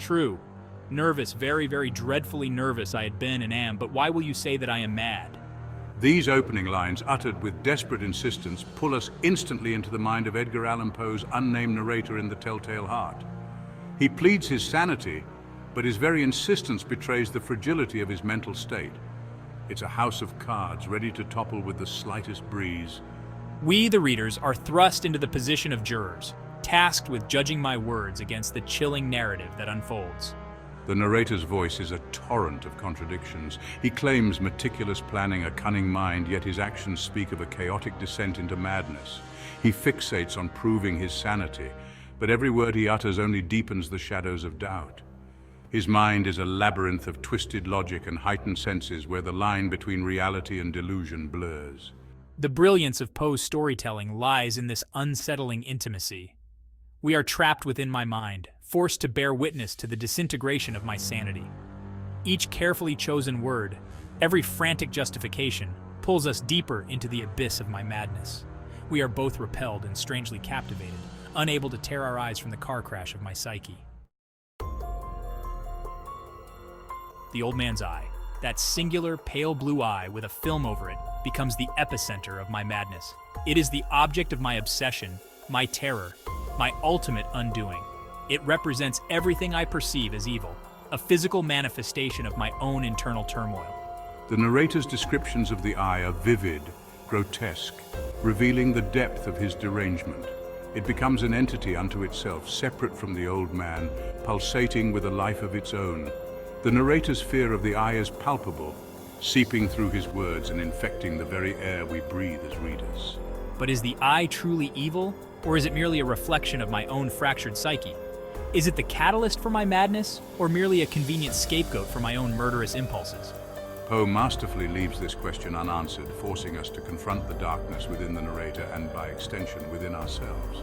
True. Nervous, very, very dreadfully nervous I had been and am, but why will you say that I am mad? These opening lines, uttered with desperate insistence, pull us instantly into the mind of Edgar Allan Poe's unnamed narrator in The Telltale Heart. He pleads his sanity, but his very insistence betrays the fragility of his mental state. It's a house of cards ready to topple with the slightest breeze. We, the readers, are thrust into the position of jurors, tasked with judging my words against the chilling narrative that unfolds. The narrator's voice is a torrent of contradictions. He claims meticulous planning, a cunning mind, yet his actions speak of a chaotic descent into madness. He fixates on proving his sanity, but every word he utters only deepens the shadows of doubt. His mind is a labyrinth of twisted logic and heightened senses where the line between reality and delusion blurs. The brilliance of Poe's storytelling lies in this unsettling intimacy. We are trapped within my mind, forced to bear witness to the disintegration of my sanity. Each carefully chosen word, every frantic justification, pulls us deeper into the abyss of my madness. We are both repelled and strangely captivated, unable to tear our eyes from the car crash of my psyche. The old man's eye, that singular pale blue eye with a film over it, becomes the epicenter of my madness. It is the object of my obsession, my terror, my ultimate undoing. It represents everything I perceive as evil, a physical manifestation of my own internal turmoil. The narrator's descriptions of the eye are vivid, grotesque, revealing the depth of his derangement. It becomes an entity unto itself, separate from the old man, pulsating with a life of its own. The narrator's fear of the eye is palpable, seeping through his words and infecting the very air we breathe as readers. But is the eye truly evil, or is it merely a reflection of my own fractured psyche? Is it the catalyst for my madness, or merely a convenient scapegoat for my own murderous impulses? Poe masterfully leaves this question unanswered, forcing us to confront the darkness within the narrator and, by extension, within ourselves.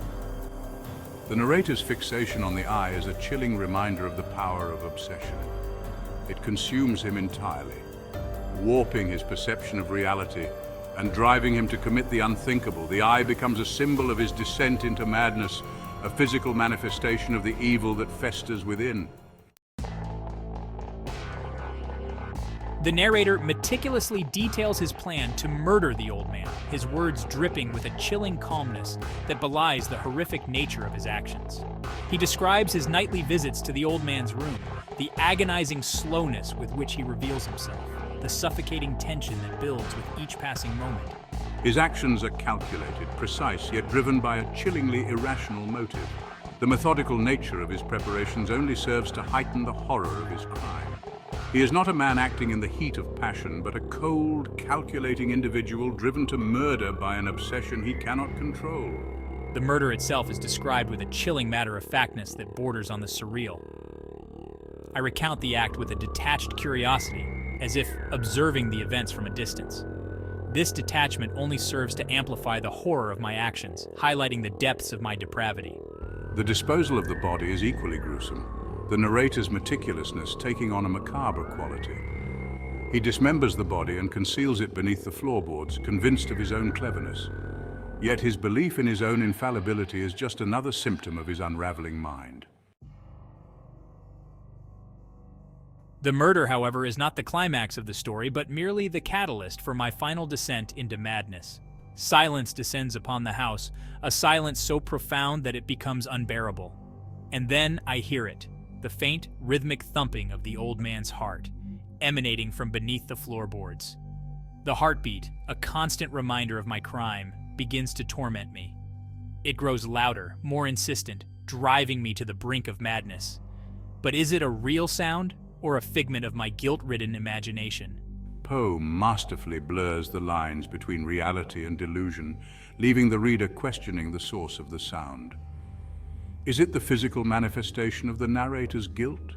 The narrator's fixation on the eye is a chilling reminder of the power of obsession. It consumes him entirely, warping his perception of reality and driving him to commit the unthinkable. The eye becomes a symbol of his descent into madness, a physical manifestation of the evil that festers within. The narrator meticulously details his plan to murder the old man, his words dripping with a chilling calmness that belies the horrific nature of his actions. He describes his nightly visits to the old man's room, the agonizing slowness with which he reveals himself, the suffocating tension that builds with each passing moment. His actions are calculated, precise, yet driven by a chillingly irrational motive. The methodical nature of his preparations only serves to heighten the horror of his crime. He is not a man acting in the heat of passion, but a cold, calculating individual driven to murder by an obsession he cannot control. The murder itself is described with a chilling matter-of-factness that borders on the surreal. I recount the act with a detached curiosity, as if observing the events from a distance. This detachment only serves to amplify the horror of my actions, highlighting the depths of my depravity. The disposal of the body is equally gruesome, the narrator's meticulousness taking on a macabre quality. He dismembers the body and conceals it beneath the floorboards, convinced of his own cleverness. Yet his belief in his own infallibility is just another symptom of his unraveling mind. The murder, however, is not the climax of the story, but merely the catalyst for my final descent into madness. Silence descends upon the house, a silence so profound that it becomes unbearable. And then I hear it, the faint, rhythmic thumping of the old man's heart, emanating from beneath the floorboards. The heartbeat, a constant reminder of my crime, begins to torment me. It grows louder, more insistent, driving me to the brink of madness. But is it a real sound, or a figment of my guilt-ridden imagination? Poe masterfully blurs the lines between reality and delusion, leaving the reader questioning the source of the sound. Is it the physical manifestation of the narrator's guilt?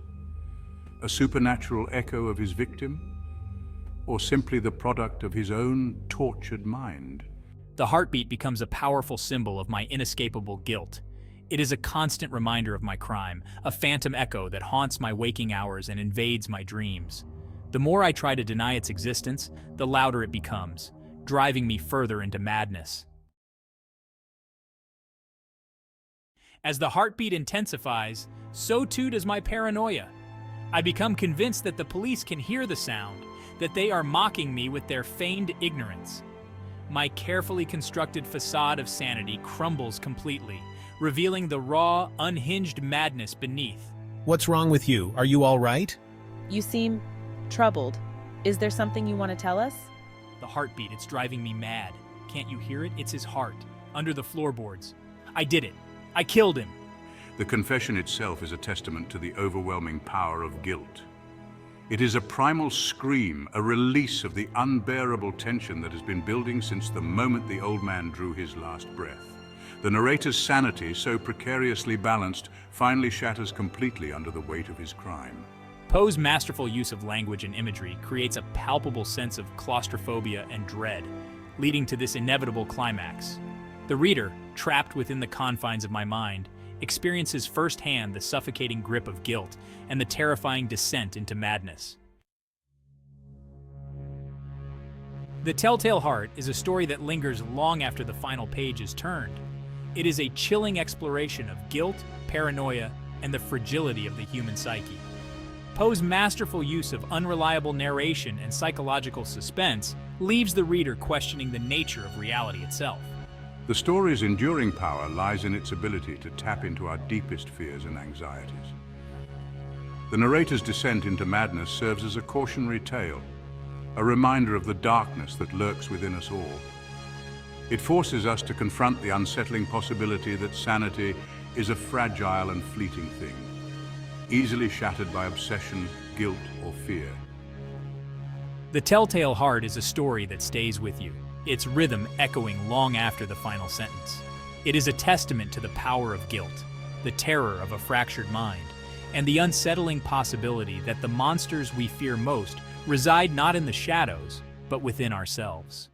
A supernatural echo of his victim? Or simply the product of his own tortured mind? The heartbeat becomes a powerful symbol of my inescapable guilt. It is a constant reminder of my crime, a phantom echo that haunts my waking hours and invades my dreams. The more I try to deny its existence, the louder it becomes, driving me further into madness. As the heartbeat intensifies, so too does my paranoia. I become convinced that the police can hear the sound, that they are mocking me with their feigned ignorance. My carefully constructed facade of sanity crumbles completely, revealing the raw, unhinged madness beneath. What's wrong with you? Are you all right? You seem troubled. Is there something you want to tell us? The heartbeat, it's driving me mad. Can't you hear it? It's his heart, under the floorboards. I did it. I killed him. The confession itself is a testament to the overwhelming power of guilt. It is a primal scream, a release of the unbearable tension that has been building since the moment the old man drew his last breath. The narrator's sanity, so precariously balanced, finally shatters completely under the weight of his crime. Poe's masterful use of language and imagery creates a palpable sense of claustrophobia and dread, leading to this inevitable climax. The reader, trapped within the confines of my mind, experiences firsthand the suffocating grip of guilt and the terrifying descent into madness. The Telltale Heart is a story that lingers long after the final page is turned. It is a chilling exploration of guilt, paranoia, and the fragility of the human psyche. Poe's masterful use of unreliable narration and psychological suspense leaves the reader questioning the nature of reality itself. The story's enduring power lies in its ability to tap into our deepest fears and anxieties. The narrator's descent into madness serves as a cautionary tale, a reminder of the darkness that lurks within us all. It forces us to confront the unsettling possibility that sanity is a fragile and fleeting thing, easily shattered by obsession, guilt, or fear. The Telltale Heart is a story that stays with you, its rhythm echoing long after the final sentence. It is a testament to the power of guilt, the terror of a fractured mind, and the unsettling possibility that the monsters we fear most reside not in the shadows, but within ourselves.